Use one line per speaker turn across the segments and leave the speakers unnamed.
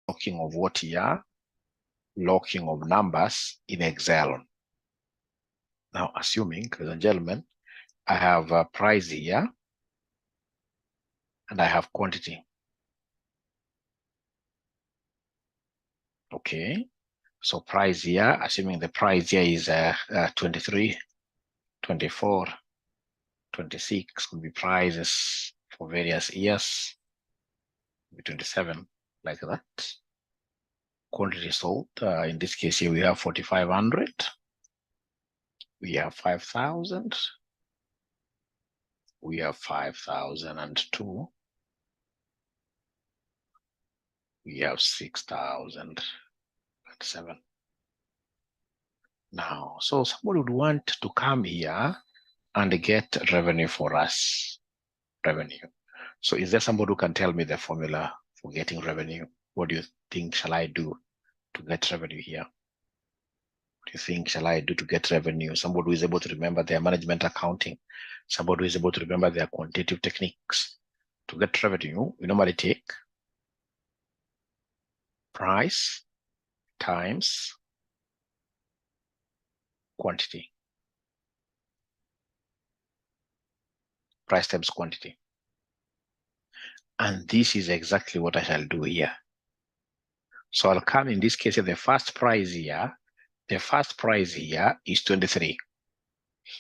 locking of what here? Locking of numbers in Excel. Now, assuming, ladies and gentlemen, I have a price here and I have quantity. Okay, so price here, assuming the price here is 23, 24, 26 could be prices for various years, maybe 27, like that. Quantity sold, in this case here we have 4,500, we have 5,000, we have 5,002, we have 6,007. Now, so somebody would want to come here and get revenue for us, revenue. So is there somebody who can tell me the formula for getting revenue? What do you think shall I do to get revenue here? What do you think shall I do to get revenue? Somebody who is able to remember their management accounting, somebody who is able to remember their quantitative techniques. To get revenue, we normally take price times quantity. Price times quantity. And this is exactly what I shall do here. So I'll come in this case, the first price here is 23.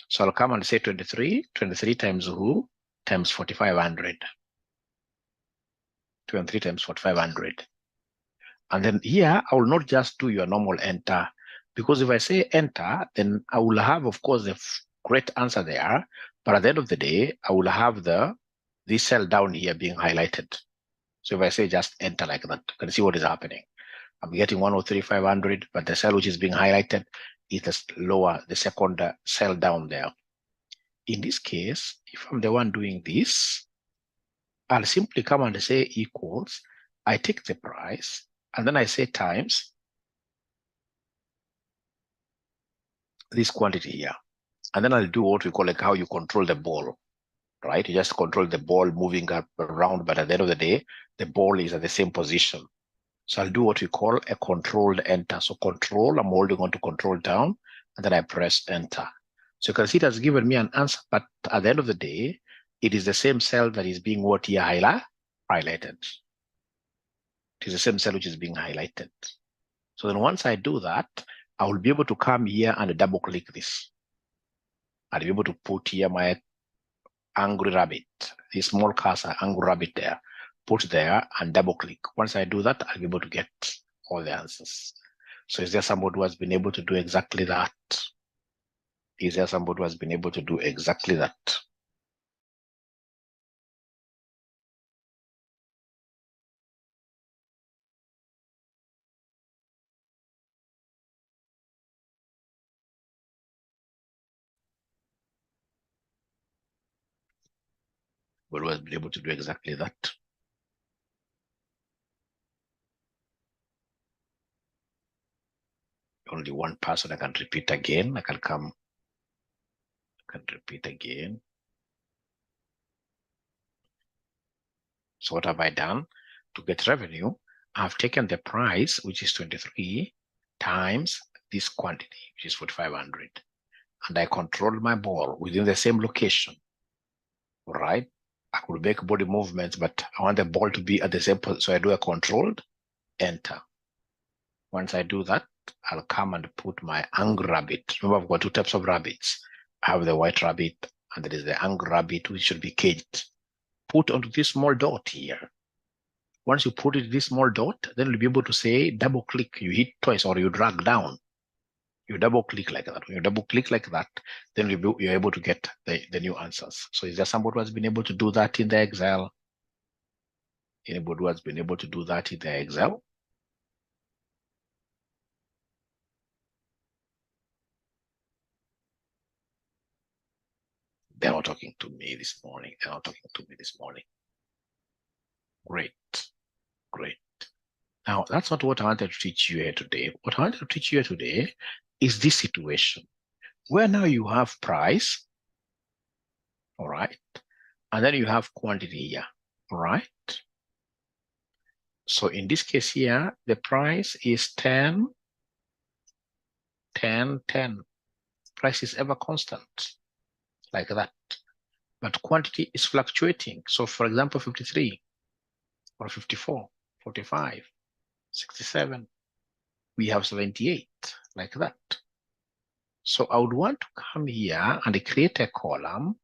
So I'll come and say 23 times who? Times 4,500. 23 times 4,500. And then here, I will not just do your normal enter, because if I say enter, then I will have, of course, the correct answer there. But at the end of the day, I will have this cell down here being highlighted. So if I say just enter like that, you can see what is happening. I'm getting 103,500, but the cell which is being highlighted is the lower, the second cell down there. In this case, if I'm the one doing this, I'll simply come and say equals, I take the price, and then I say times this quantity here. And then I'll do what we call like how you control the ball, right? You just control the ball moving up around, but at the end of the day, the ball is at the same position. So I'll do what we call a controlled enter. So control, I'm holding on to control down, and then I press enter. So you can see it has given me an answer, but at the end of the day, it is the same cell that is being what here highlighted. It is the same cell which is being highlighted. So then once I do that, I will be able to come here and double click this. I'll be able to put here my angry rabbit, the small cursor, angry rabbit there, put there and double click. Once I do that, I'll be able to get all the answers. So is there somebody who has been able to do exactly that? Is there somebody who has been able to do exactly that? But who has been able to do exactly that? Only one person. I can repeat again. I can repeat again. So what have I done? To get revenue, I've taken the price, which is 23, times this quantity, which is 4,500. And I control my ball within the same location. All right. I could make body movements, but I want the ball to be at the same position. So I do a controlled enter. Once I do that, I'll come and put my angry rabbit. Remember, I've got two types of rabbits. I have the white rabbit, and there is the angry rabbit, which should be caged. Put onto this small dot here. Once you put it this small dot, then you'll be able to say double click. You hit twice or you drag down. You double click like that. When you double click like that, then you're able to get the new answers. So is there somebody who has been able to do that in the Excel? Anybody who has been able to do that in the Excel? They're not talking to me this morning. They're not talking to me this morning. Great, great. Now, that's not what I wanted to teach you here today. What I wanted to teach you here today is this situation where now you have price, all right, and then you have quantity here, all right? So in this case here, the price is 10, 10, 10. Price is ever constant, like that. But quantity is fluctuating. So for example, 53 or 54, 45, 67, we have 78, like that. So I would want to come here and create a column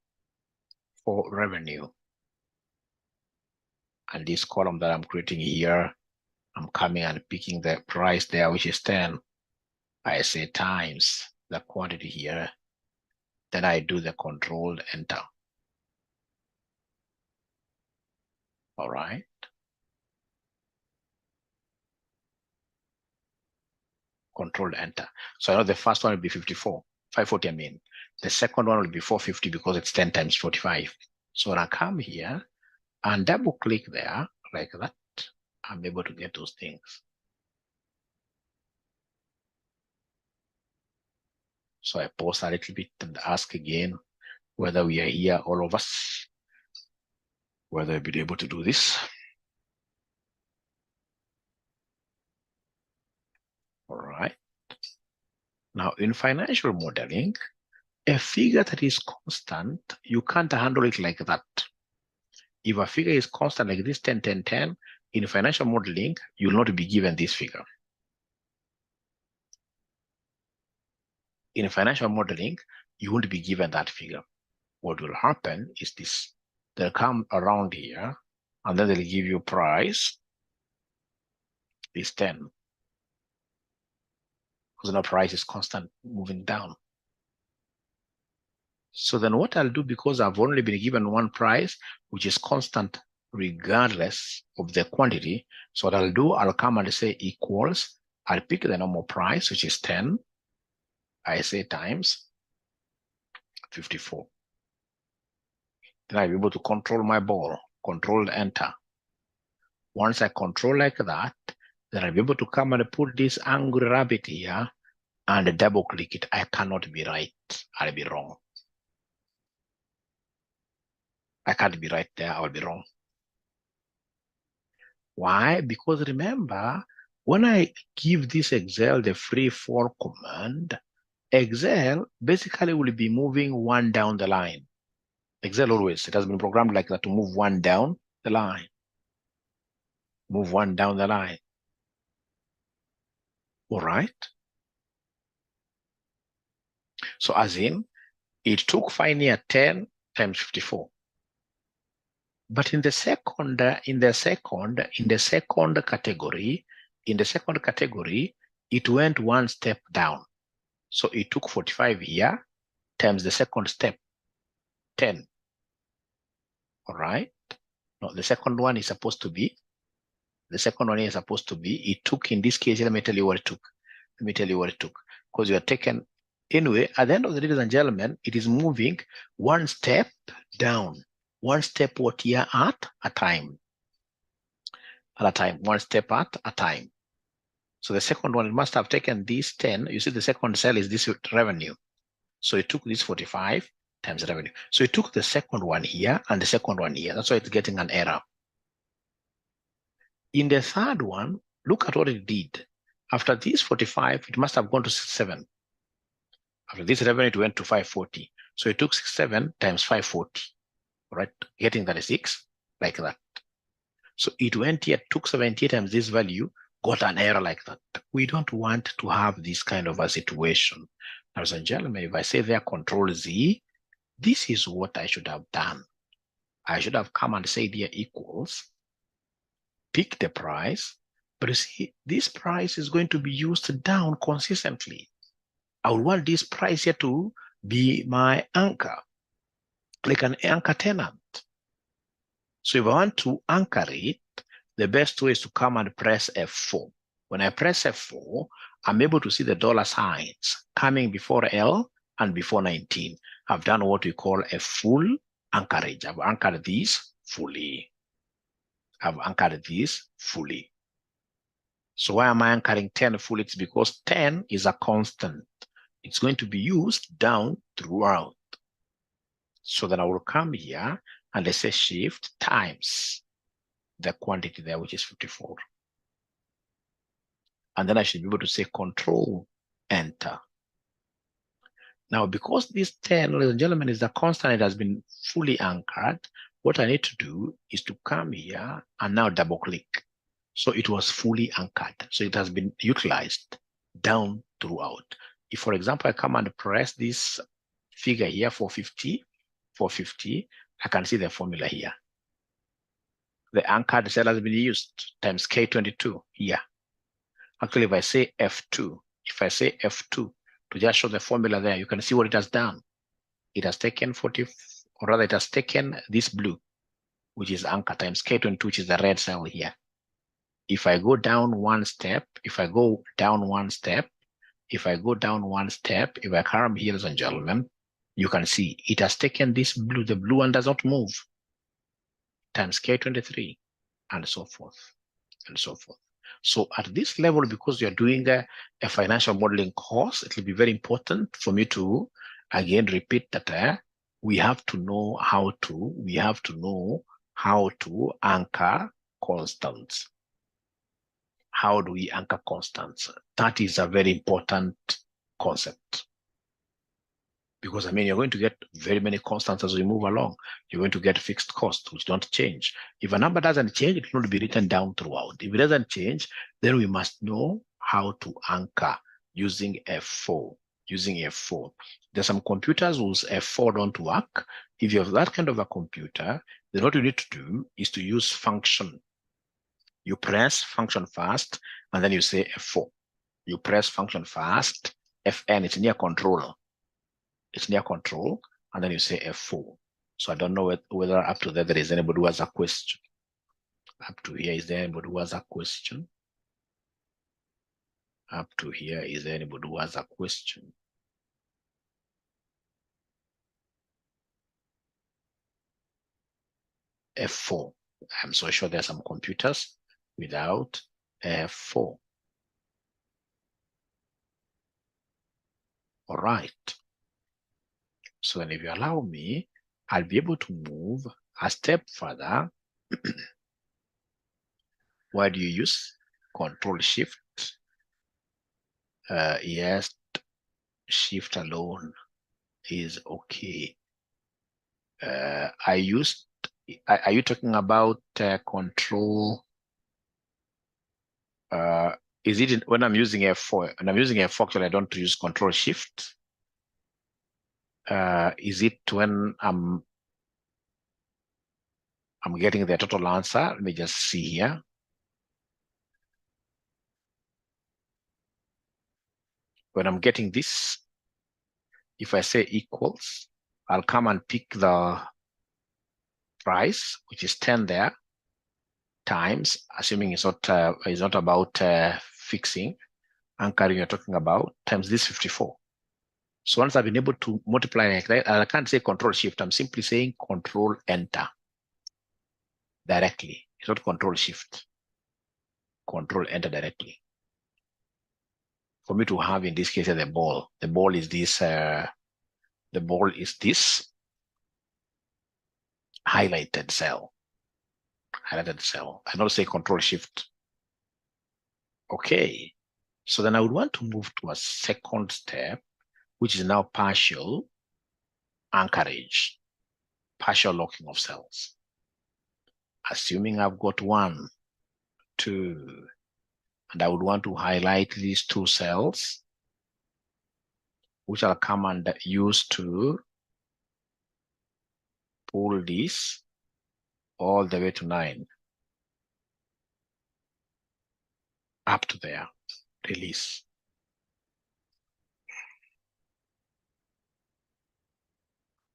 for revenue. And this column that I'm creating here, I'm coming and picking the price there, which is 10. I say times the quantity here. Then I do the controlled enter. All right. Controlled enter. So I know the first one will be 54, 540, I mean. The second one will be 450 because it's 10 times 45. So when I come here and double click there like that, I'm able to get those things. So I pause a little bit and ask again whether we are here, all of us, whether we'll be able to do this. All right. Now in financial modeling, a figure that is constant, you can't handle it like that. If a figure is constant like this, 10, 10, 10, in financial modeling, you will not be given this figure. In financial modeling, you won't be given that figure. What will happen is this. They'll come around here, and then they'll give you price is 10. Because now price is constant moving down. So then what I'll do, because I've only been given one price, which is constant regardless of the quantity. So what I'll do, I'll come and say equals, I'll pick the normal price, which is 10. I say times 54. Then I'll be able to control my ball, control enter. Once I control like that, then I'll be able to come and put this angry rabbit here and double click it. I cannot be right, I'll be wrong. I can't be right there, I'll be wrong. Why? Because remember, when I give this Excel the free fall command, Excel basically will be moving one down the line. Excel always, it has been programmed like that to move one down the line. Move one down the line. All right. So as in, it took finally 10 times 54. But in the second category, it went one step down. So it took 45 here times the second step, 10. All right. No, the second one is supposed to be, it took in this case, let me tell you what it took. Because you are taken, anyway, at the end of the day, ladies and gentlemen, it is moving one step down. One step what here at a time. One step at a time. So the second one, it must have taken this 10. You see the second cell is this revenue. So it took this 45 times revenue. So it took the second one here and the second one here. That's why it's getting an error. In the third one, look at what it did. After this 45, it must have gone to 67. After this revenue, it went to 540. So it took 67 times 540. Right, getting 36 like that. So it went here, took 78 times this value, got an error like that. We don't want to have this kind of a situation. Ladies and gentlemen, if I say there control Z, this is what I should have done. I should have come and said here equals, pick the price, but you see, this price is going to be used down consistently. I would want this price here to be my anchor, like an anchor tenant. So if I want to anchor it, the best way is to come and press F4. When I press F4, I'm able to see the dollar signs coming before L and before 19. I've done what we call a full anchorage. I've anchored this fully. So why am I anchoring 10 fully? It's because 10 is a constant. It's going to be used down throughout. So then I will come here and let's say shift times the quantity there, which is 54. And then I should be able to say Control Enter. Now, because this 10, ladies and gentlemen, is the constant, it has been fully anchored. What I need to do is to come here and now double click. So it was fully anchored. So it has been utilized down throughout. If, for example, I come and press this figure here, 450, I can see the formula here. The anchored cell has been used times K22 here. Actually, if I say F2, to just show the formula there, you can see what it has done. It has taken 40, or rather it has taken this blue, which is anchor, times K22, which is the red cell here. If I go down one step, if I come here, ladies and gentlemen, you can see it has taken this blue, the blue one does not move, times K23, and so forth, and so forth. So at this level, because you're doing a financial modeling course, it will be very important for me to, again, repeat that we have to know how to anchor constants. How do we anchor constants? That is a very important concept. Because, I mean, you're going to get very many constants as we move along. You're going to get fixed costs, which don't change. If a number doesn't change, it will not be written down throughout. If it doesn't change, then we must know how to anchor using F4. There's some computers whose F4 don't work. If you have that kind of a computer, then what you need to do is to use function. You press function first, and then you say F4. You press function first, Fn, it's near control. And then you say F4. So I don't know whether up to there is anybody who has a question. Up to here, is there anybody who has a question? Up to here, is there anybody who has a question? F4. I'm so sure there are some computers without F4. All right. So then if you allow me, I'll be able to move a step further. Why do you use Control Shift? Yes, Shift alone is okay. Are you talking about Control? Is it when I'm using F4? When I'm using F4, actually, I don't use Control Shift. Is it when I'm getting the total answer? Let me just see here. When I'm getting this, if I say equals, I'll come and pick the price, which is 10 there, times, assuming it's not about fixing, anchoring you're talking about, times this 54. So once I've been able to multiply like that, I can't say Control Shift. I'm simply saying Control Enter directly. It's not Control Shift. Control Enter directly. For me to have, in this case, the ball. The ball is this. The ball is this highlighted cell. I don't say Control Shift. Okay. So then I would want to move to a second step, which is now partial anchorage, partial locking of cells. Assuming I've got 1, 2, and I would want to highlight these 2 cells, which I'll come and use to pull this all the way to 9. Up to there, release.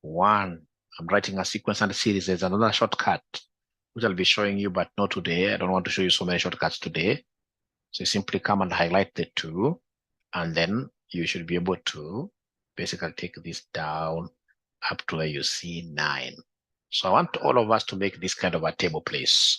One, I'm writing a sequence and a series. There's another shortcut, which I'll be showing you, but not today. I don't want to show you so many shortcuts today. So you simply come and highlight the 2, and then you should be able to basically take this down up to where you see 9. So I want all of us to make this kind of a table, please.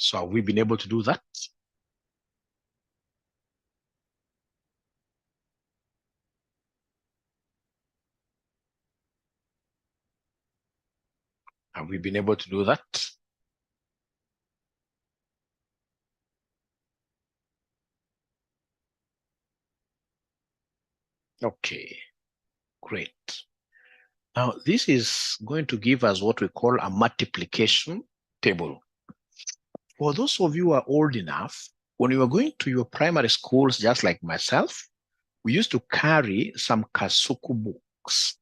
So have we been able to do that? Have we been able to do that? Okay, great. Now, this is going to give us what we call a multiplication table. For those of you who are old enough, when you were going to your primary schools, just like myself, we used to carry some Kasuku books.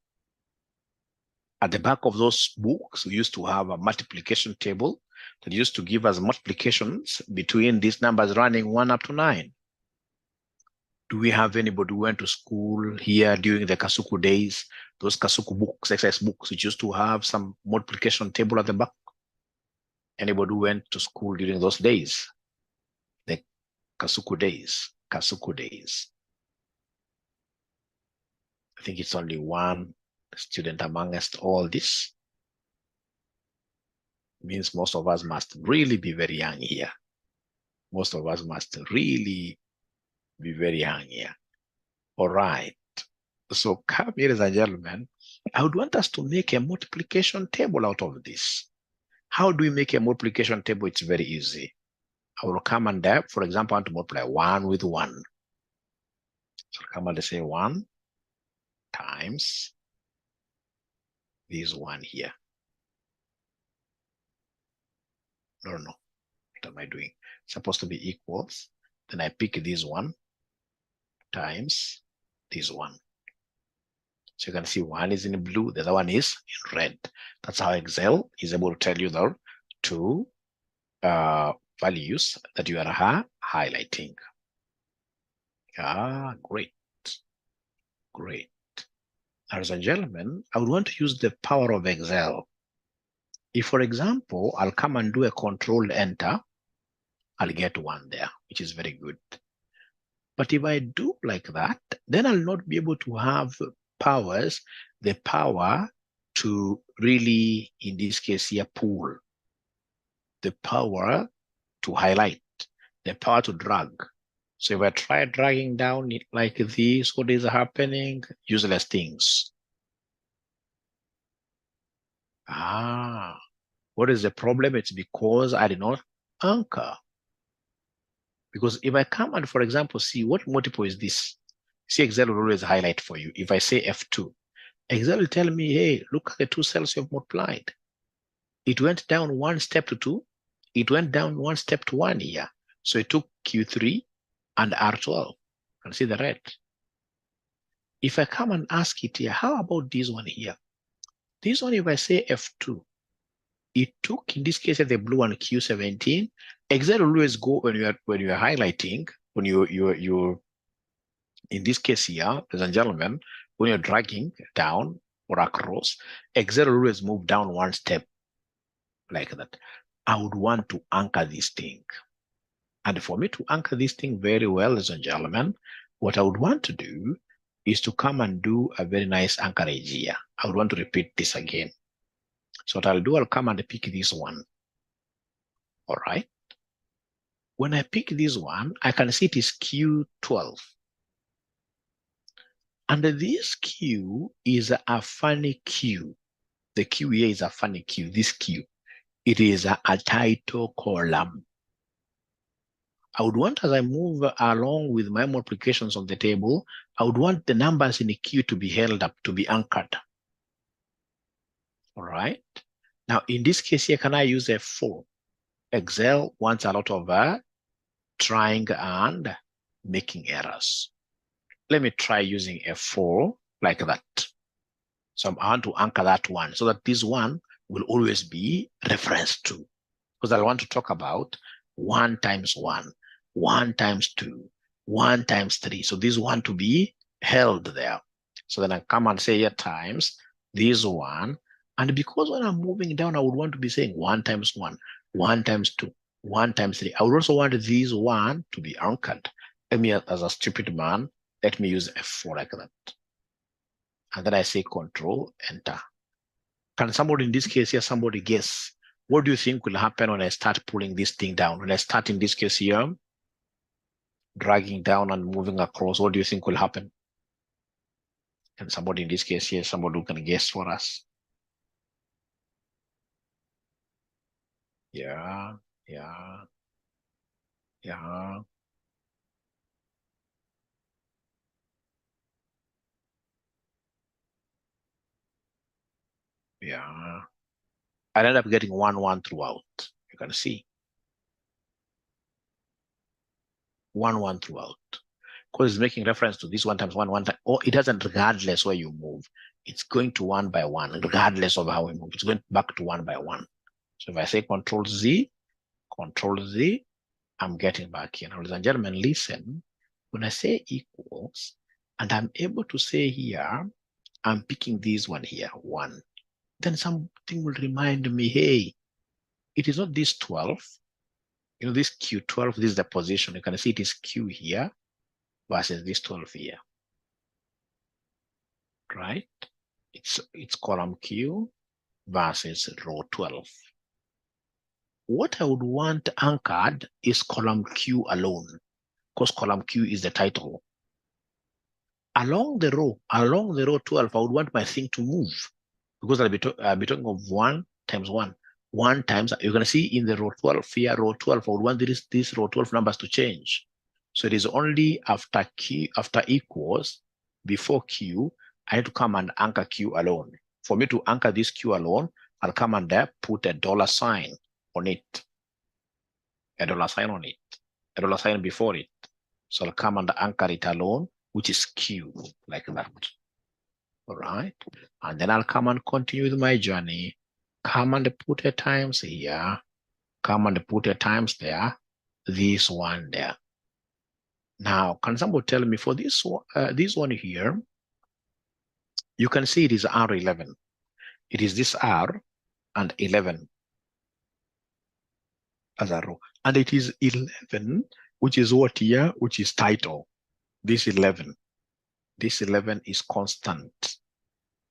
At the back of those books, we used to have a multiplication table that used to give us multiplications between these numbers running 1 up to 9. Do we have anybody who went to school here during the Kasuku days? Those Kasuku books, exercise books, which used to have some multiplication table at the back. Anybody who went to school during those days? The Kasuku days, Kasuku days. I think it's only one student amongst all this. Means most of us must really be very young here. Most of us must really be very young here. All right. So come, ladies and gentlemen, I would want us to make a multiplication table out of this. How do we make a multiplication table? It's very easy. I will come and for example, I want to multiply 1 with 1. So I'll come and say 1 times this 1 here. No. What am I doing? It's supposed to be equals. Then I pick this 1 times this 1. So you can see 1 is in blue, the other one is in red. That's how Excel is able to tell you the two values that you are highlighting. Great. Great. Ladies and gentlemen, I would want to use the power of Excel. If, for example, I'll come and do a controlled enter, I'll get 1 there, which is very good. But if I do like that, then I'll not be able to have the power to really, in this case here, pull, the power to highlight, the power to drag. So if I try dragging down it like this, what is happening? Useless things. What is the problem? It's because I did not anchor. Because if I come and, for example, see what multiple is this, see, Excel will always highlight for you. If I say F2, Excel will tell me, hey, look at the 2 cells you've multiplied. It went down 1 step to 2. It went down 1 step to 1 here. So it took Q3 and R12. You can see the red. If I come and ask it here, how about this one here? This one, if I say F2, it took, in this case, the blue one, Q17. Excel will always go when you are highlighting, when you're in this case here, ladies and gentlemen, when you're dragging down or across, Excel will always move down 1 step like that. I would want to anchor this thing. And for me to anchor this thing very well, ladies and gentlemen, what I would want to do is to come and do a very nice anchorage here. I would want to repeat this again. So what I'll do, I'll come and pick this one. All right. When I pick this one, I can see it is Q12. And this Q is a funny Q. The Q here is a funny Q, this Q. It is a title column. I would want, as I move along with my multiplications on the table, I would want the numbers in the Q to be held up, to be anchored. All right. Now, in this case here, can I use F4? Excel wants a lot of trying and making errors. Let me try using F4 like that. So I want to anchor that one so that this one will always be referenced to. Because I want to talk about 1 times 1, 1 times 2, 1 times 3. So this one to be held there. So then I come and say here times this one. And because when I'm moving down, I would want to be saying 1 times 1, 1 times 2, 1 times 3. I would also want this one to be anchored. Let me, as a stupid man, let me use F4 like that. And then I say Control, Enter. Can somebody in this case here, somebody guess What do you think will happen when I start pulling this thing down? When I start in this case here, dragging down and moving across, what do you think will happen? And somebody in this case here, somebody who can guess for us. Yeah, yeah, yeah. Yeah. I ended up getting 1-1 throughout. You can see 1-1 throughout. Because it's making reference to this 1 times 1, 1 time. Or it doesn't, regardless where you move. It's going to 1 by 1, regardless of how we move. It's going back to 1 by 1. So if I say Control Z, I'm getting back here. Now, ladies and gentlemen, listen. When I say equals, and I'm able to say here, I'm picking this one here, 1. Then something will remind me, hey, it is not this 12. You know, this Q12, this is the position. You can see it is Q here versus this 12 here, right? It's column Q versus row 12. What I would want anchored is column Q alone, because column Q is the title. Along the row 12, I would want my thing to move, because I'll be talking of 1 times 1. 1 times, you're going to see in the row 12 here, row 12, I would want these row 12 numbers to change. So it is only after Q, after equals, before Q, I need to come and anchor Q alone. For me to anchor this Q alone, I'll come and put a $sign on it. A $sign on it. A $sign before it. So I'll come and anchor it alone, which is Q, like that. All right. And then I'll come and continue with my journey. Come and put a times here. Come and put a times there. This one there. Now, can somebody tell me for this one here, you can see it is R11. It is this R and 11 as a row. And it is 11, which is what here, which is title. This 11. This 11 is constant.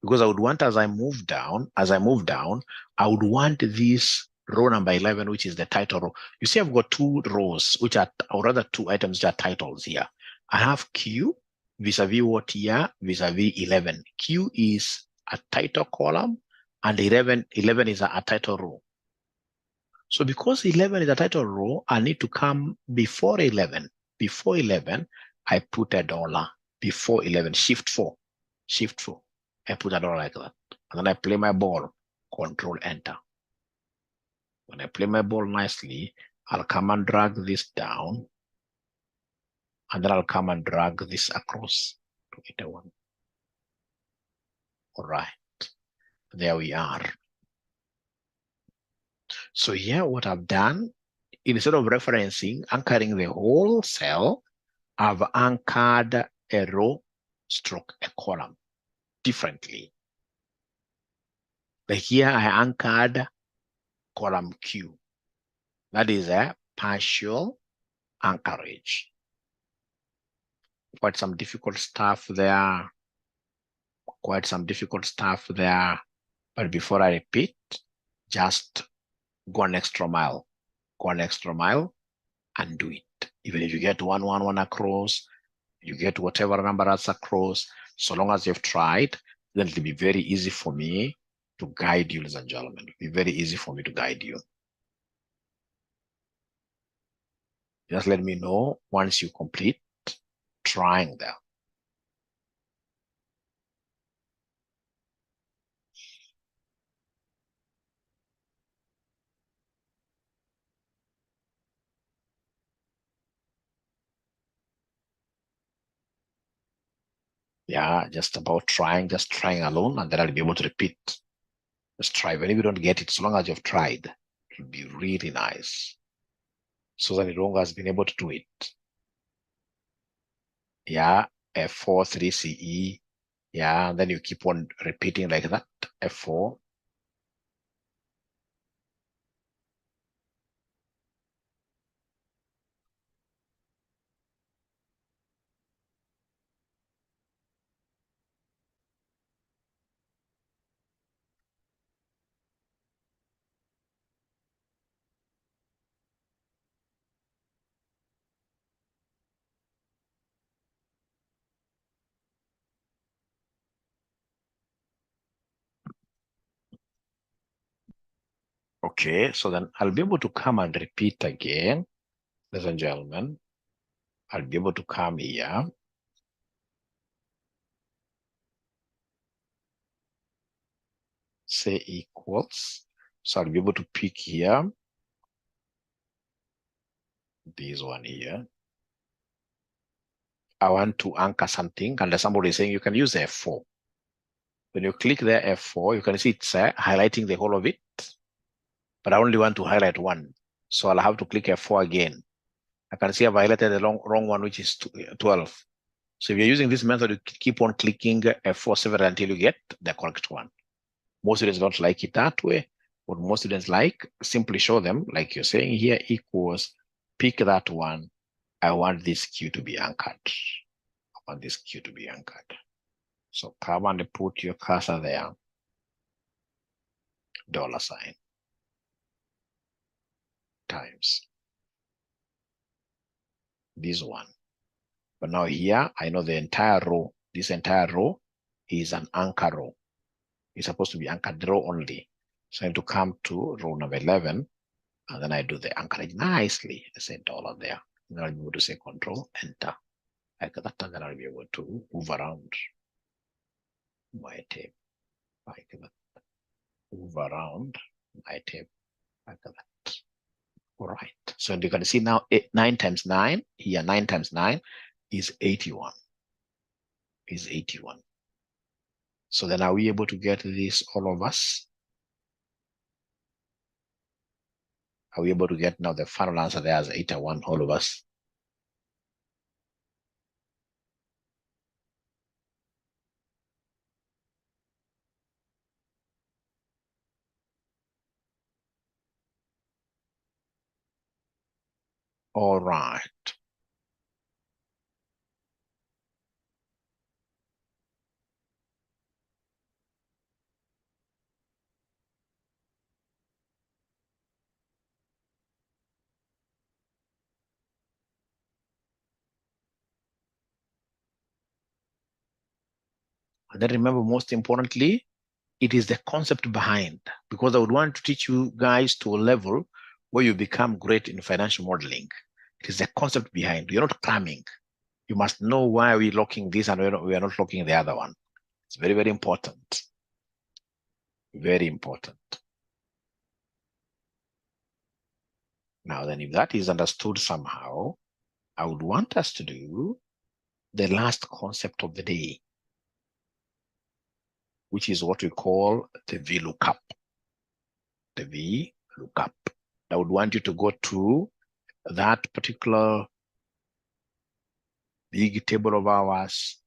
Because I would want, as I move down, I would want this row number 11, which is the title row. You see, I've got 2 rows, which are, or rather 2 items that are titles here. I have Q vis-a-vis what here, vis-a-vis 11. Q is a title column, and 11 is a title row. So because 11 is a title row, I need to come before 11. Before 11, I put a $. Before 11, shift 4. I put a $, like that. And then I play my ball, Control Enter. When I play my ball nicely, I'll come and drag this down. And then I'll come and drag this across to get a 1. All right. There we are. So here what I've done, instead of anchoring the whole cell, I've anchored a row stroke a column differently. Like here I anchored column Q. That is a partial anchorage. Quite some difficult stuff there. But before I repeat, just go an extra mile. And do it. Even if you get 1, 1, 1 across, you get whatever number that's across, so long as you've tried, then it'll be very easy for me to guide you, ladies and gentlemen. It'll be very easy for me to guide you. Just let me know once you complete trying there. Yeah, just trying alone, and then I'll be able to repeat. Just try. When you don't get it, so long as you've tried, it'll be really nice. Susan Irongo has been able to do it. Yeah, F4, 3 CE. Yeah, and then you keep on repeating like that. F4. Okay, so then I'll be able to come and repeat again, ladies and gentlemen. I'll be able to come here. Say equals. So I'll be able to pick here. This one here. I want to anchor something, and somebody is saying you can use F4. When you click there F4, you can see it's highlighting the whole of it, but I only want to highlight one. So I'll have to click F4 again. I can see I've highlighted the wrong one, which is 12. So if you're using this method, you keep on clicking F4 several until you get the correct one. Most students don't like it that way. What most students like, simply show them, like you're saying here, equals, pick that one. I want this Q to be anchored. I want this Q to be anchored. So come and put your cursor there, $, times this one. But now here, I know the entire row, this entire row is an anchor row. It's supposed to be anchored row only. So I have to come to row number 11, and then I do the anchorage nicely. I say $, there. And then I'll be able to say Control, Enter. Like that, and then I'll be able to move around my tape like that. Move around my tape like that. All right. So you can see now 9 times 9, here 9 times 9 is 81. Is 81. So then are we able to get this, all of us? Are we able to get now the final answer there as 81, all of us? All right. And then remember, most importantly, it is the concept behind, because I would want to teach you guys to a level where you become great in financial modeling. It is the concept behind. You're not cramming. You must know why we're locking this and we are not locking the other one. It's very, very important. Very important. Now then, if that is understood somehow, I would want us to do the last concept of the day, which is what we call the VLOOKUP. The VLOOKUP. I would want you to go to that particular big table of ours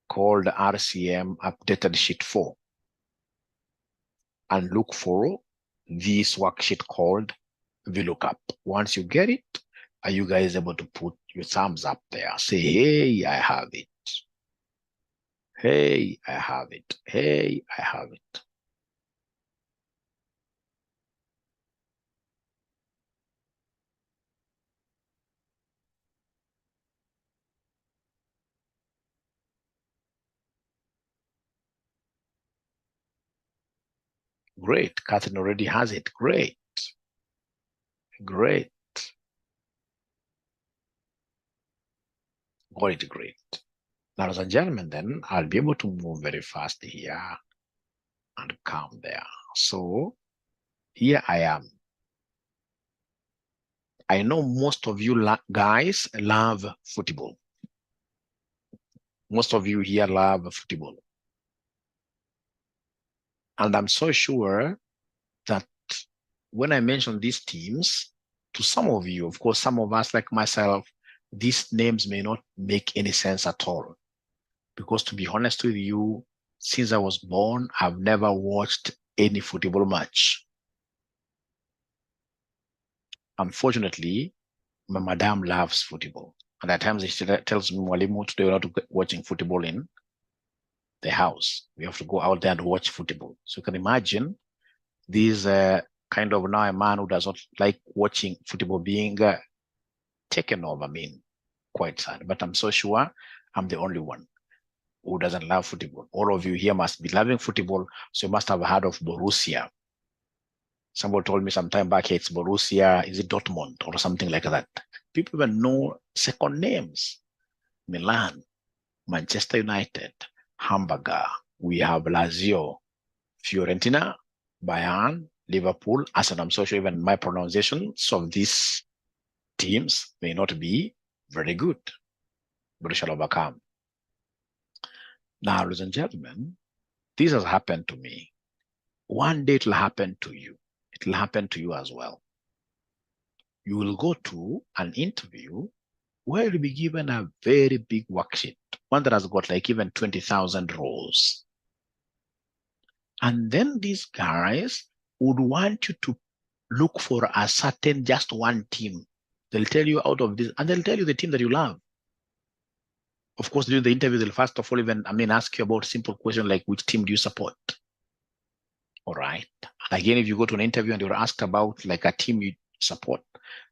called RCM Updated Sheet 4 and look for this worksheet called VLOOKUP. Once you get it, are you guys able to put your thumbs up there? Say, hey, I have it. Hey, I have it. Hey, I have it. Great. Catherine already has it. Great. Great. Great, great. Now, ladies and gentlemen, then I'll be able to move very fast here and come there. So here I am. I know most of you guys love football. Most of you here love football. And I'm so sure that when I mention these teams, to some of you, of course, some of us like myself, these names may not make any sense at all. Because to be honest with you, since I was born, I've never watched any football match. Unfortunately, my madam loves football. And at times she tells me, Mwalimu, today we're not watching football in the house. We have to go out there and watch football. So you can imagine this kind of now a man who does not like watching football being taken over. I mean, quite sad. But I'm so sure I'm the only one who doesn't love football. All of you here must be loving football. So you must have heard of Borussia. Somebody told me some time back, hey, it's Borussia, is it Dortmund or something like that? People even know second names. Milan, Manchester United, Hamburger, we have Lazio, Fiorentina, Bayern, Liverpool, Arsenal. I'm so sure even my pronunciations of these teams may not be very good, but we shall overcome. Now, ladies and gentlemen, this has happened to me. One day it will happen to you. It will happen to you as well. You will go to an interview where you'll be given a very big worksheet, one that has got like even 20,000 rows. And then these guys would want you to look for a certain, just one team. They'll tell you out of this, and they'll tell you the team that you love. Of course, during the interview, they'll first of all ask you about simple questions like, which team do you support? All right. And again, if you go to an interview and you're asked about like a team you support,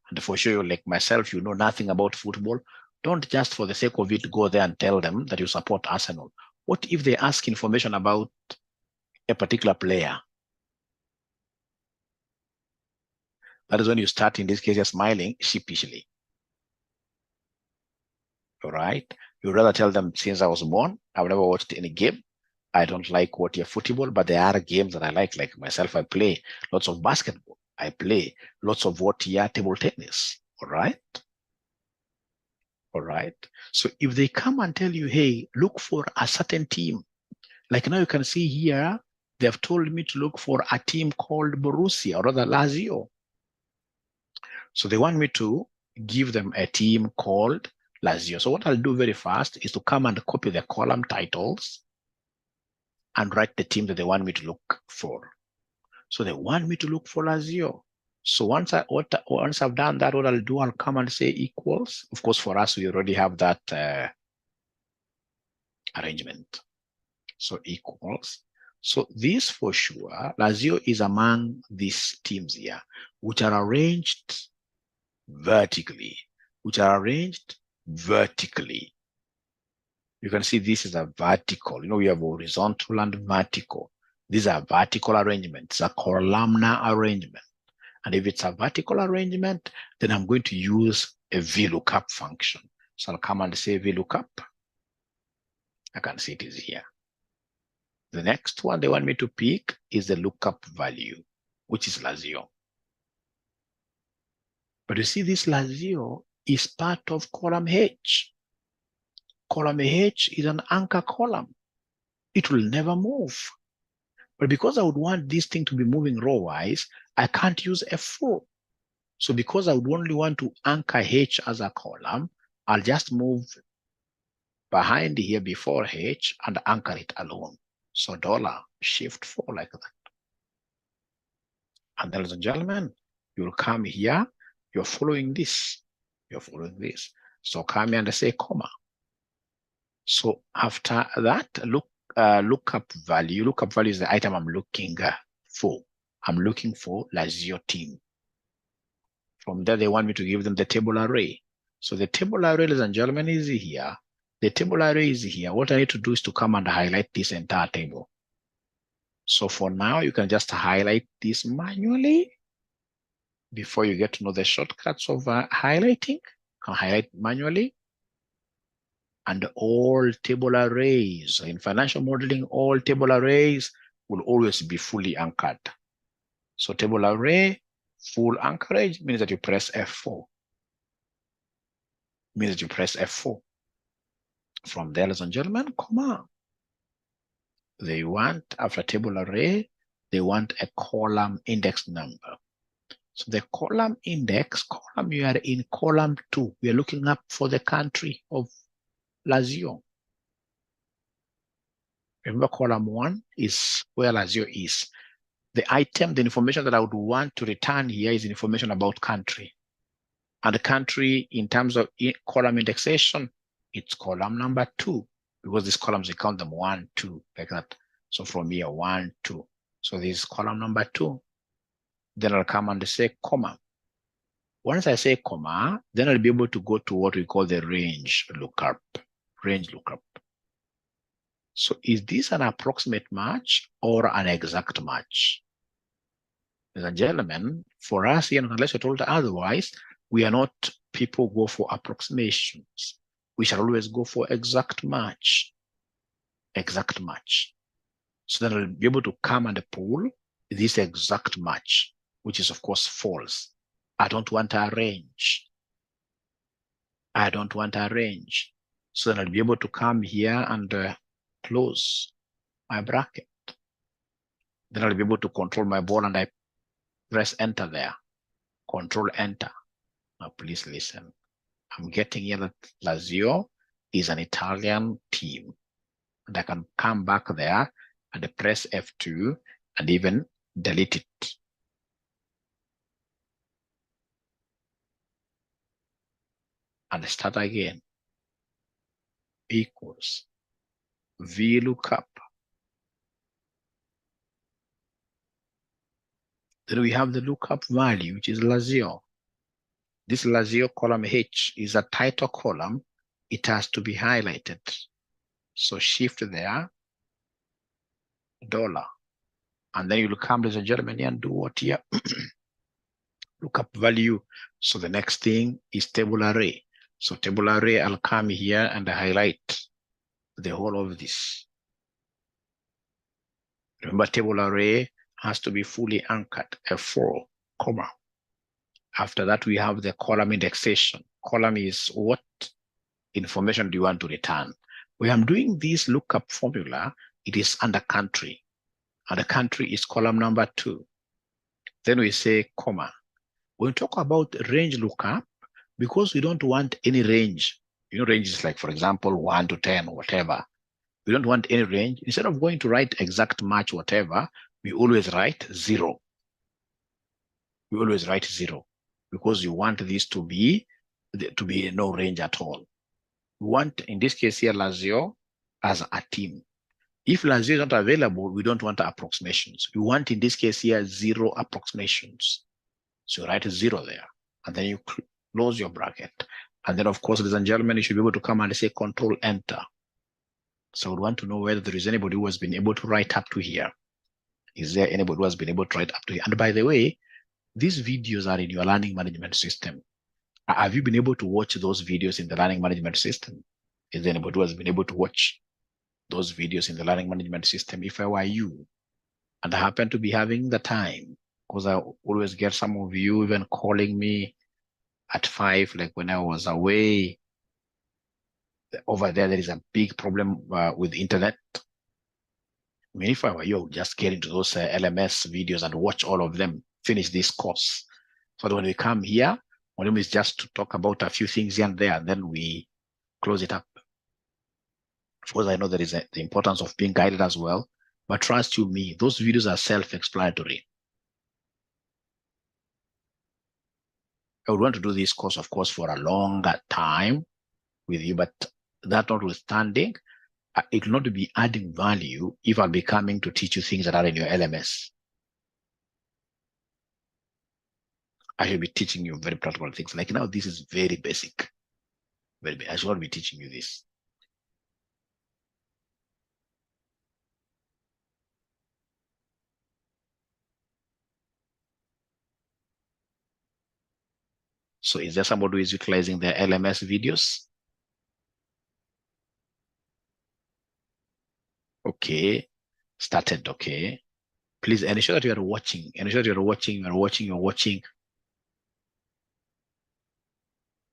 and for sure, you're like myself, you know nothing about football, don't just for the sake of it go there and tell them that you support Arsenal. What if they ask information about a particular player? That is when you start, in this case, you're smiling sheepishly. All right. You'd rather tell them, since I was born, I've never watched any game. I don't like watching football, but there are games that I like myself, I play lots of basketball. I play lots of table tennis. All right. All right. So if they come and tell you, hey, look for a certain team, like now you can see here, they've told me to look for a team called Borussia, or rather Lazio. So they want me to give them a team called Lazio. So what I'll do very fast is to come and copy the column titles and write the team that they want me to look for. So they want me to look for Lazio. So once I've done that, what I'll do, I'll come and say equals. Of course, for us, we already have that arrangement. So equals. So this for sure, Lazio is among these teams here, which are arranged vertically, You can see this is a vertical. We have horizontal and vertical. These are vertical arrangements, a columnar arrangement. And if it's a vertical arrangement, then I'm going to use a VLOOKUP function. So I'll come and say VLOOKUP. I can see it is here. The next one they want me to pick is the lookup value, which is Lazio. But you see, this Lazio is part of column H. Column H is an anchor column. It will never move. But because I would want this thing to be moving row-wise, I can't use F4. So because I would only want to anchor H as a column, I'll just move behind here before H and anchor it alone. So $shift4 like that. And then, ladies and gentlemen, you'll come here, you're following this. So come here and say comma. So after that, lookup value is the item I'm looking for. I'm looking for Lazio team. From there, they want me to give them the table array. So the table array, ladies and gentlemen, is here. The table array is here. What I need to do is to come and highlight this entire table. So for now, you can just highlight this manually. Before you get to know the shortcuts of highlighting, you can highlight manually. And all table arrays, in financial modeling, all table arrays will always be fully anchored. So table array, full anchorage means that you press F4. From there, ladies and gentlemen, comma. They want, after table array, they want a column index number. So the column index, you are in column 2. We are looking up for the country of Lazio. Remember, column 1 is where Lazio is. The item, the information that I would want to return here is information about country. And the country, in terms of column indexation, it's column number 2, because these columns, we count them 1, 2, like that. So from here, 1, 2. So this is column number 2. Then I'll come and say comma. Once I say comma, then I'll be able to go to what we call the range lookup. So is this an approximate match or an exact match? Ladies and gentlemen, for us here, unless you're told otherwise, we are not people who go for approximations. We shall always go for exact match. Exact match. So that I'll be able to come and pull this exact match, which is of course false. I don't want a range. I don't want a range. So that I'll be able to come here and close my bracket. Then I'll be able to control my ball, and I press enter there. Control enter. Now please listen. I'm getting here that Lazio is an Italian team. And I can come back there and press F2 and even delete it. And start again. Equals VLOOKUP. Then we have the lookup value, which is Lazio. This Lazio column H is a title column. It has to be highlighted. So shift there, $. And then you'll come, ladies and gentlemen, and do what here? Lookup value. So the next thing is table array. So table array, I'll come here and highlight the whole of this. Remember, table array has to be fully anchored, F4, comma. After that, we have the column indexation. Column is what information do you want to return? When I'm doing this lookup formula, it is under country. And the country is column number 2. Then we say comma. When we talk about range lookup, because we don't want any range, you know, range is like, for example, 1 to 10 or whatever. We don't want any range. Instead of going to write exact match, whatever, we always write 0. We always write 0 because you want this to be no range at all. We want, in this case here, Lazio as a team. If Lazio is not available, we don't want approximations. We want, in this case here, 0 approximations. So write 0 there, and then you close your bracket. And then, of course, ladies and gentlemen, you should be able to come and say Control Enter. So we want to know whether there is anybody who has been able to write up to here. Is there anybody who has been able to write up to here? And by the way, these videos are in your learning management system. Have you been able to watch those videos in the learning management system? Is there anybody who has been able to watch those videos in the learning management system? If I were you, and I happen to be having the time, because I always get some of you even calling me at 5, like when I was away. Over there is a big problem with internet. I mean, if I were you, I would just get into those LMS videos and watch all of them, finish this course. So that when we come here, one of them is just to talk about a few things here and there, and then we close it up. Of course, I know there is the importance of being guided as well, but trust you me, those videos are self-explanatory. I would want to do this course, of course, for a longer time with you, but that notwithstanding, it will not be adding value if I'll be coming to teach you things that are in your LMS. I should be teaching you very practical things. Like now, this is very basic. I should not be teaching you this. So is there somebody who is utilizing their LMS videos? Okay, started, okay. Please ensure that you are watching. Ensure that you're watching.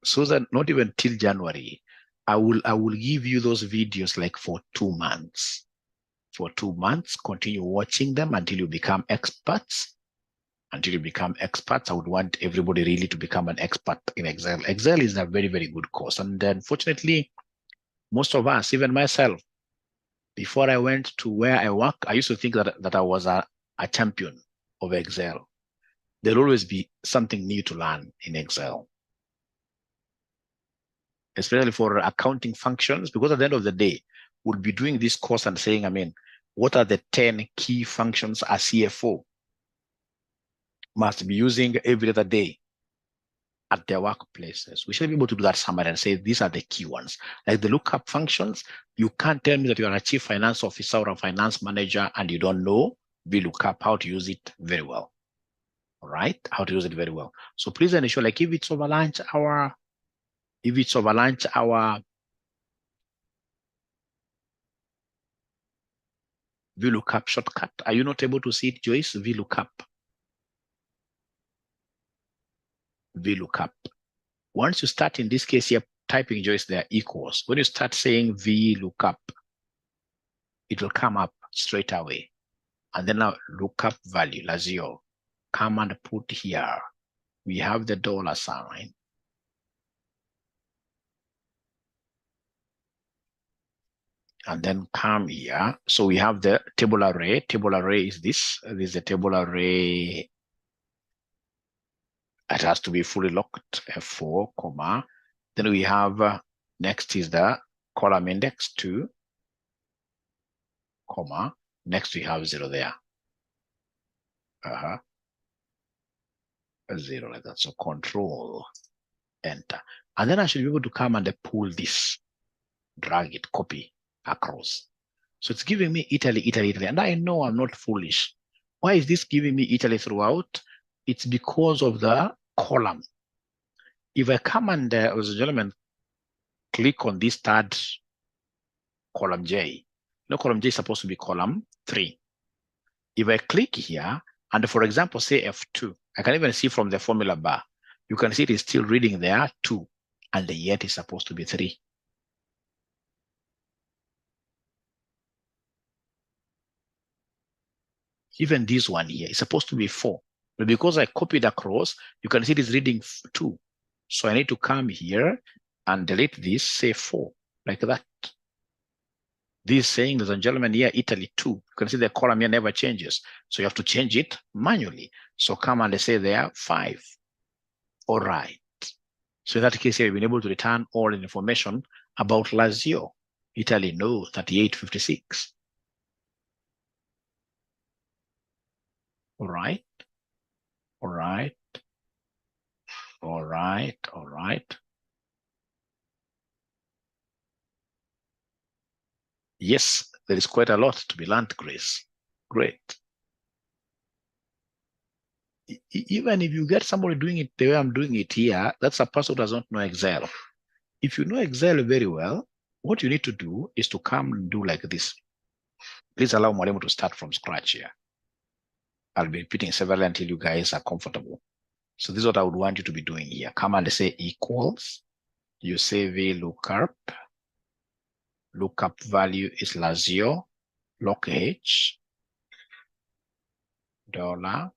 So that not even till January, I will give you those videos like for 2 months. For 2 months, continue watching them until you become experts. Until you become experts, I would want everybody really to become an expert in Excel. Excel is a very, very good course. And unfortunately, most of us, even myself, before I went to where I work, I used to think that I was a champion of Excel. There'll always be something new to learn in Excel, especially for accounting functions, because at the end of the day, we'll be doing this course and saying, I mean, what are the 10 key functions a CFO must be using every other day at their workplaces? We should be able to do that summary and say, these are the key ones. Like the lookup functions, you can't tell me that you are a chief finance officer or a finance manager and you don't know VLOOKUP, how to use it very well. All right, how to use it very well. So please ensure, like if it's over lunch hour, VLOOKUP shortcut. Are you not able to see it, Joyce? VLOOKUP. Once you start, in this case here, typing, Joyce, there equals. When you start saying VLOOKUP, it will come up straight away. And then now lookup value, Lazio, come and put here. We have the $sign. And then come here. So we have the table array. Table array is this. This is the table array. It has to be fully locked, F4, comma. Then we have, next is the column index 2, comma. Next we have 0 there. 0 like that. So control, enter. And then I should be able to come and pull this, drag it, copy across. So it's giving me Italy, Italy, Italy. And I know I'm not foolish. Why is this giving me Italy throughout? It's because of the column. If I come and, ladies and gentlemen, click on this third column J, no, column J is supposed to be column 3. If I click here, and for example, say F2, I can even see from the formula bar, you can see it is still reading there 2, and yet it's supposed to be 3. Even this one here is supposed to be 4. But because I copied across, you can see it is reading 2. So I need to come here and delete this, say 4, like that. This is saying, ladies and gentlemen, here, Italy 2. You can see the column here never changes. So you have to change it manually. So come and say there 5. All right. So in that case here, we've been able to return all the information about Lazio. Italy, no, 3856. All right. All right. All right. All right. Yes, there is quite a lot to be learned, Grace. Great. Even if you get somebody doing it the way I'm doing it here, that's a person who does not know Excel. If you know Excel very well, what you need to do is to come and do like this. Please allow Mwalimu to start from scratch here. I'll be repeating several until you guys are comfortable. So this is what I would want you to be doing here. Come and say equals. You say VLOOKUP. Lookup value is Lazio, log H, $,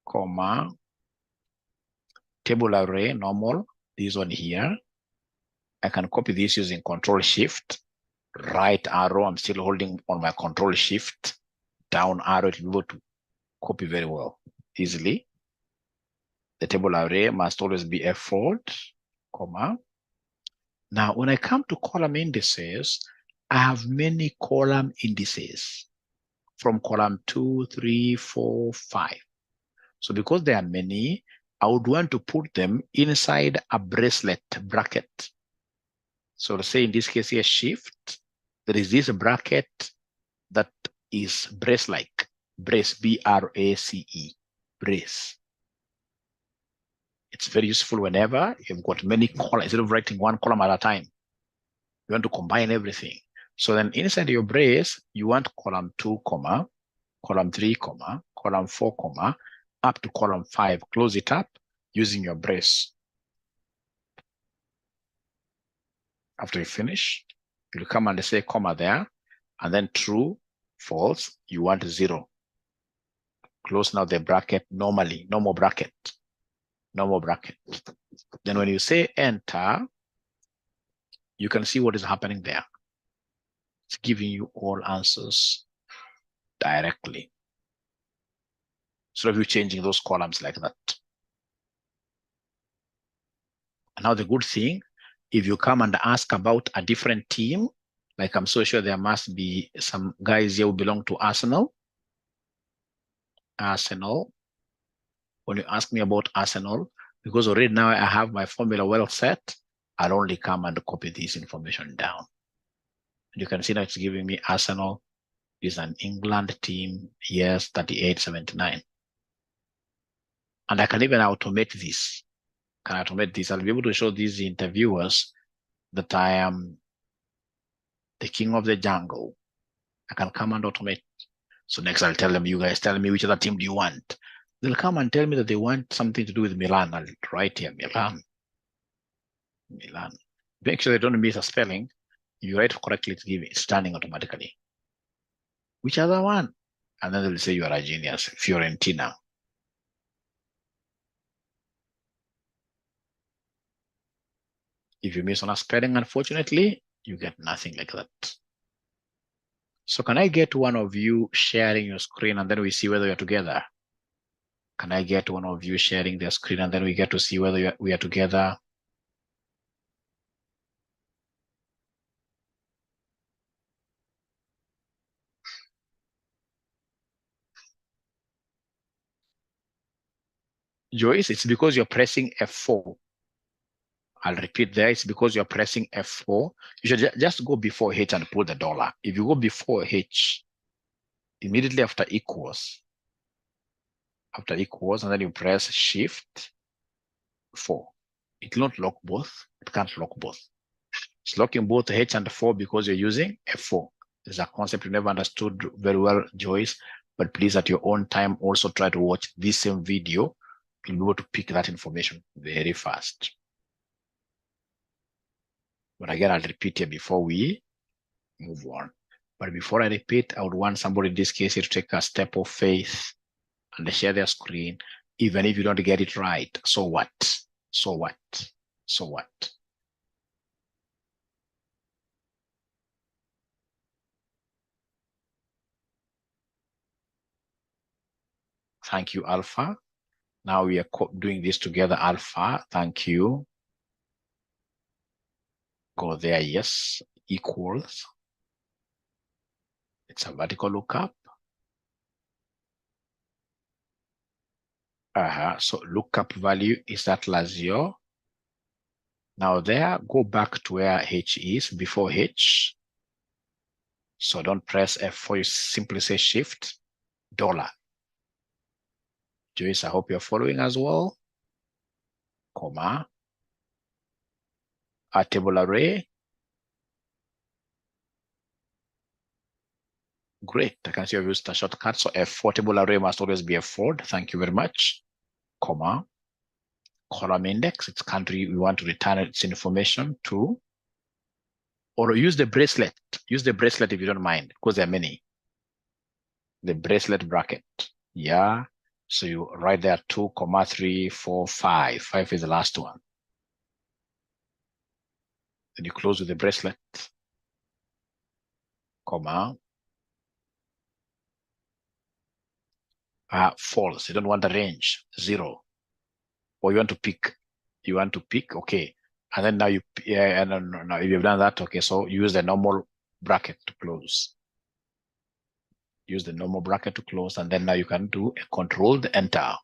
comma, table array, normal, this one here. I can copy this using Control Shift, right arrow. I'm still holding on my Control Shift, down arrow to be able to copy very well, easily. The table array must always be F4, comma. Now, when I come to column indices, I have many column indices from column 2, 3, 4, 5. So because there are many, I would want to put them inside a bracelet bracket. So let's say in this case here, shift, there is this bracket that is brace-like, brace, B-R-A-C-E, brace. It's very useful whenever you've got many columns. Instead of writing one column at a time, you want to combine everything. So then inside your brace, you want column 2, comma, column 3, comma, column 4, comma, up to column 5. Close it up using your brace. After you finish, you'll come and say comma there, and then true, false, you want 0. Close now the bracket normally, no more bracket. No more bracket. Then when you say enter, you can see what is happening there. It's giving you all answers directly. So of you changing those columns like that. And now the good thing, if you come and ask about a different team, like I'm so sure there must be some guys here who belong to Arsenal. Arsenal. When you ask me about Arsenal, because already now I have my formula well set, I'll only come and copy this information down. And you can see now it's giving me Arsenal is an England team, yes, 38.79. And I can even automate this. I'll be able to show these interviewers that I am the king of the jungle. I can come and automate. So next I'll tell them, you guys tell me which other team do you want? They'll come and tell me that they want something to do with Milan. I'll write here, Milan. Make sure they don't miss a spelling. You write correctly, it's turning automatically. Which other one? And then they'll say you are a genius, Fiorentina. If you miss on a spelling, unfortunately, you get nothing like that. So can I get one of you sharing your screen and then we see whether you're together? Can I get one of you sharing their screen and then we get to see whether we are together? Joyce, it's because you're pressing F4. I'll repeat there, it's because you're pressing F4. You should just go before H and put the dollar. If you go before H, immediately after equals, and then you press Shift 4. It will not lock both. It can't lock both. It's locking both H and 4 because you're using F4. It's a concept you never understood very well, Joyce, but please at your own time also try to watch this same video. You'll be able to pick that information very fast. But again, I'll repeat here before we move on. But before I repeat, I would want somebody in this case here to take a step of faith and share their screen, even if you don't get it right. So what? So what? So what? Thank you, Alpha. Now we are doing this together, Alpha. Thank you. Go there, yes. Equals. It's a vertical lookup. So lookup value is that Lazio. Now there, go back to where H is, before H. So don't press F4, you simply say Shift, dollar. Joyce, I hope you're following as well. Comma. A table array. Great, I can see you've used a shortcut. So F4 table array must always be F4. Thank you very much. Comma. Column index, it's country we want to return its information to. Or use the bracelet. Use the bracelet if you don't mind, because there are many. The bracelet bracket. Yeah. So you write there 2, 3, 4, 5. 5 is the last one. Then you close with the bracelet. Comma. False. You don't want the range. 0. Or you want to pick. You want to pick. Okay. And then now you, no, if you've done that, okay, so use the normal bracket to close. Use the normal bracket to close, and then now you can do a controlled enter.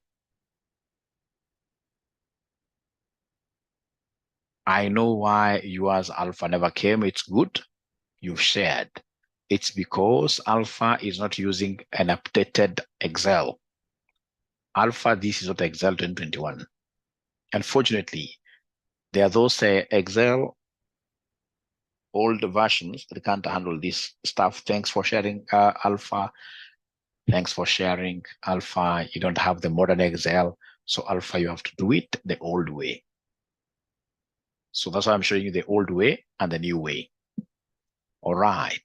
I know why yours Alpha never came. It's good. You've shared. It's because Alpha is not using an updated Excel. Alpha, this is not Excel 2021. Unfortunately, there are those Excel old versions that can't handle this stuff. Thanks for sharing, Alpha. Thanks for sharing, Alpha. You don't have the modern Excel. So Alpha, you have to do it the old way. So that's why I'm showing you the old way and the new way. All right.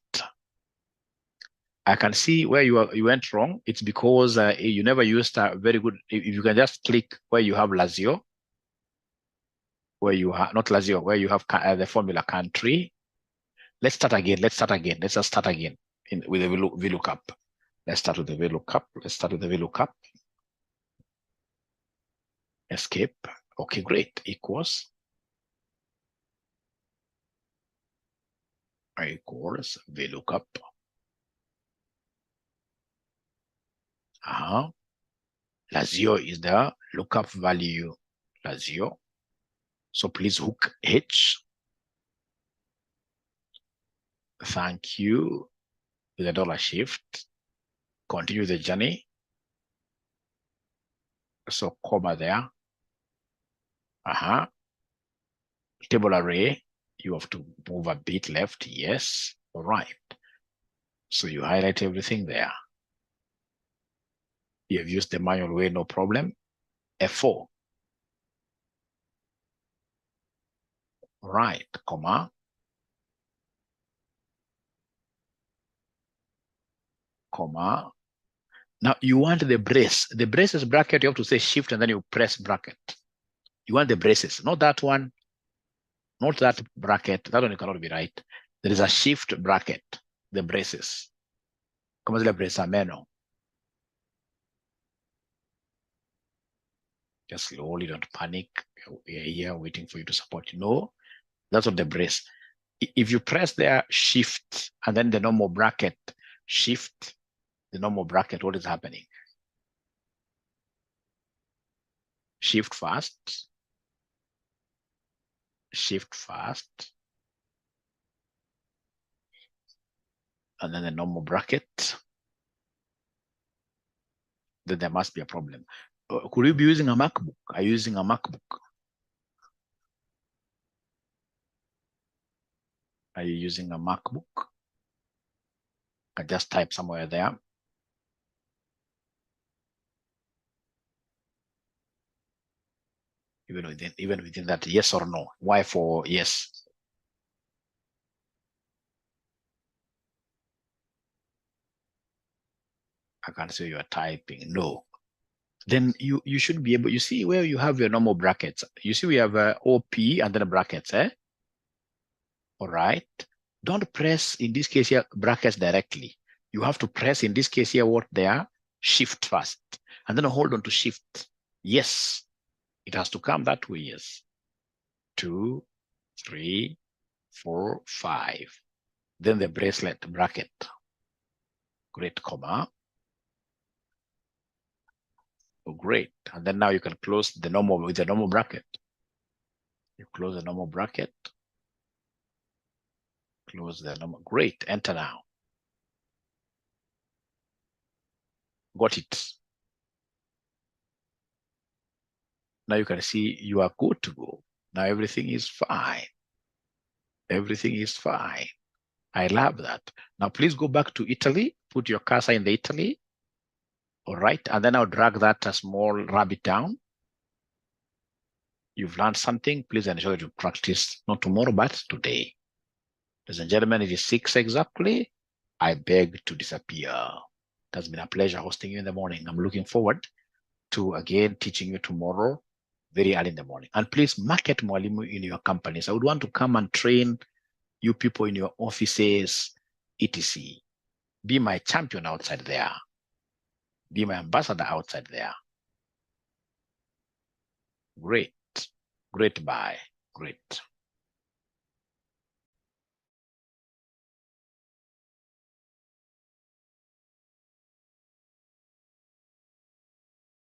I can see where you went wrong. It's because you never used a very good. If you can just click where you have Lazio, where you have not Lazio, where you have the formula country. Let's start again. Let's start again. Let's just start again with the VLOOKUP. Let's start with the VLOOKUP. Let's start with the VLOOKUP. Escape. Okay, great. Equals VLOOKUP. Lazio is the lookup value. Lazio. So please hook H. Thank you. with a dollar shift. Continue the journey. So comma there. Table array, you have to move a bit left. Yes. All right. So you highlight everything there. You have used the manual way, no problem. F4. Right, comma. Comma. Now you want the brace. The braces bracket, you have to say shift and then you press bracket. You want the braces, not that one, not that bracket. That one cannot be right. There is a shift bracket, the braces. Como se le presa menos. Just slowly, don't panic. We are here waiting for you to support. No, that's what the brace. If you press there, shift, and then the normal bracket, shift, the normal bracket, what is happening? Shift fast. Shift fast. And then the normal bracket. Then there must be a problem. Could you be using a MacBook? Are you using a MacBook? Are you using a MacBook? I just type somewhere there. Even within that, yes or no? Why for yes? I can see you are typing no. Then you should be able, you see where you have your normal brackets. You see we have OP and then brackets, eh? All right. Don't press, in this case here, brackets directly. You have to press, in this case here, what they are, shift first. And then hold on to shift. Yes. It has to come that way, yes. 2, 3, 4, 5. Then the bracelet bracket. Great, comma. Oh, great. And then now you can close the normal with the normal bracket. You close the normal bracket. Close the normal. Great. Enter now. Got it. Now you can see you are good to go. Now everything is fine. Everything is fine. I love that. Now please go back to Italy. Put your cursor in the Italy. All right. And then I'll drag that a small rabbit down. You've learned something. Please ensure that you practice not tomorrow, but today. Ladies and gentlemen, it is 6 exactly. I beg to disappear. It has been a pleasure hosting you in the morning. I'm looking forward to again teaching you tomorrow very early in the morning. And please market Mwalimu in your companies. I would want to come and train you people in your offices, etc. Be my champion outside there. Be my ambassador outside there. Great. Great. Bye. Great.